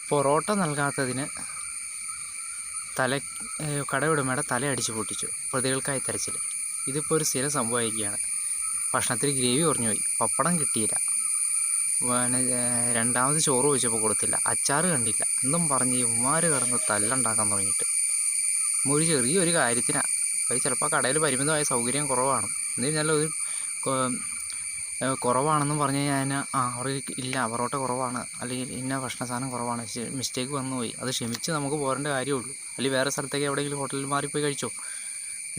പൊറോട്ട നൽകാത്തതിന് കടയുടമയുടെ തല അടിച്ചു പൊട്ടിച്ചു. പ്രതികൾക്കായി തെരച്ചിൽ. ഇതിപ്പോൾ ഒരു സ്ഥിരം സംഭവമായിരിക്കുകയാണ്. ഭക്ഷണത്തിൽ ഗ്രേവി കുറഞ്ഞുപോയി, പപ്പടം കിട്ടിയില്ല, രണ്ടാമത് ചോറ് ചോദിച്ചപ്പോൾ കൊടുത്തില്ല, അച്ചാറ് കണ്ടില്ല എന്നും പറഞ്ഞ് ഇവന്മാർ കിടന്ന് തല്ലുണ്ടാക്കാൻ തുടങ്ങിയിട്ട് ഒരു ചെറിയൊരു കാര്യത്തിനാണ്. അത് ചിലപ്പോൾ കടയിൽ പരിമിതമായ സൗകര്യം കുറവാണ്. എന്ന് കഴിഞ്ഞാൽ ഒരു കുറവാണെന്നും പറഞ്ഞു കഴിഞ്ഞാൽ അവർക്ക് ഇല്ല, പൊറോട്ട കുറവാണ്, അല്ലെങ്കിൽ ഇന്ന ഭക്ഷണ സാധനം കുറവാണ്, മിസ്റ്റേക്ക് വന്നുപോയി, അത് ക്ഷമിച്ച് നമുക്ക് പോരേണ്ട കാര്യമുള്ളൂ. അല്ലെങ്കിൽ വേറെ സ്ഥലത്തേക്ക് എവിടെയെങ്കിലും ഹോട്ടലിൽ മാറിപ്പോയി കഴിച്ചോ.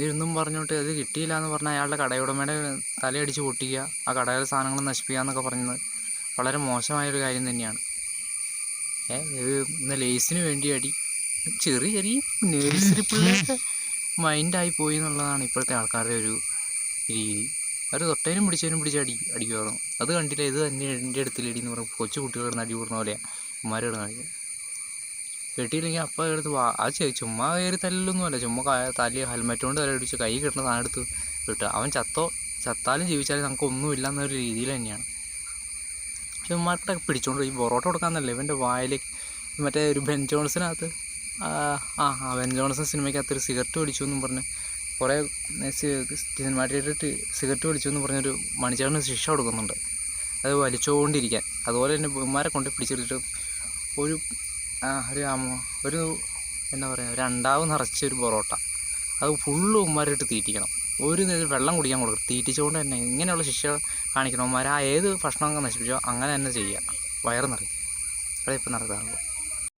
ഇതൊന്നും പറഞ്ഞോട്ട് അത് കിട്ടിയില്ല എന്ന് പറഞ്ഞാൽ അയാളുടെ കടയുടമയുടെ തലയടിച്ച് പൊട്ടിക്കുക, ആ കടയിലെ സാധനങ്ങൾ നശിപ്പിക്കുക എന്നൊക്കെ പറയുന്നത് വളരെ മോശമായൊരു കാര്യം തന്നെയാണ്. ഇത് ഇന്ന് ലേസിന് വേണ്ടി അടി, ചെറിയ നേഴ്സറി പിള്ളേർക്ക് മൈൻഡായി പോയി എന്നുള്ളതാണ് ഇപ്പോഴത്തെ ആൾക്കാരുടെ ഒരു രീതി. അവർ തൊട്ടേനും പിടിച്ചതിനും പിടിച്ച് അടിക്കുമായിരുന്നു. അത് കണ്ടില്ല, ഇത് തന്നെ എൻ്റെ അടുത്തിലടി എന്ന് പറഞ്ഞ് കൊച്ചു കുട്ടികൾ കിടന്ന് അടി കൂടുന്ന പോലെയാണ് ഉമ്മാർ കിടന്ന് കാണിക്കും. കെട്ടിയില്ലെങ്കിൽ അപ്പം എടുത്ത് അത് ചുമ്മാ കയറി തല്ലൊന്നുമല്ല, ചുമ്മാ ഹെൽമെറ്റ് കൊണ്ട് തലടിച്ച് കൈ കിട്ടുന്ന സാധനം എടുത്ത് കിട്ടുക. അവൻ ചത്താലും ജീവിച്ചാലും നമുക്ക് ഒന്നുമില്ല എന്നൊരു രീതിയിൽ തന്നെയാണ്. പക്ഷെ ഉമ്മാർക്കൊക്കെ പിടിച്ചോണ്ട് ഈ പൊറോട്ട കൊടുക്കാമെന്നല്ലേ ഇവൻ്റെ വായിലേക്ക്. മറ്റേ ഒരു ബെൻ ജോൺസനകത്ത് ബെൻ ജോൺസൺ സിനിമയ്ക്കകത്തൊരു സിഗരറ്റ് വലിച്ചു എന്നും പറഞ്ഞ് കുറേ സിനിമാറ്റിയിട്ട് സിഗരറ്റ് വലിച്ചു എന്ന് പറഞ്ഞൊരു മണിച്ചേട്ടന് ശിക്ഷ കൊടുക്കുന്നുണ്ട്, അത് വലിച്ചുകൊണ്ടിരിക്കാൻ. അതുപോലെ തന്നെ ഉമ്മാരെ കൊണ്ട് പിടിച്ചിട്ട് ഒരു എന്താ പറയുക, രണ്ടാവ് നിറച്ചൊരു പൊറോട്ട അത് ഫുള്ള് ഉമ്മാരിട്ട് തീറ്റിക്കണം. ഒരു വെള്ളം കുടിക്കാൻ കൊടുക്കും, തീറ്റിച്ചുകൊണ്ട് തന്നെ. ഇങ്ങനെയുള്ള ശിക്ഷ കാണിക്കണം ഉമ്മാർ. ഏത് ഭക്ഷണമൊക്കെ നശിപ്പിച്ചോ അങ്ങനെ തന്നെ ചെയ്യുക, വയറ് നിറയും. അതിപ്പോൾ നടത്താറുള്ളൂ.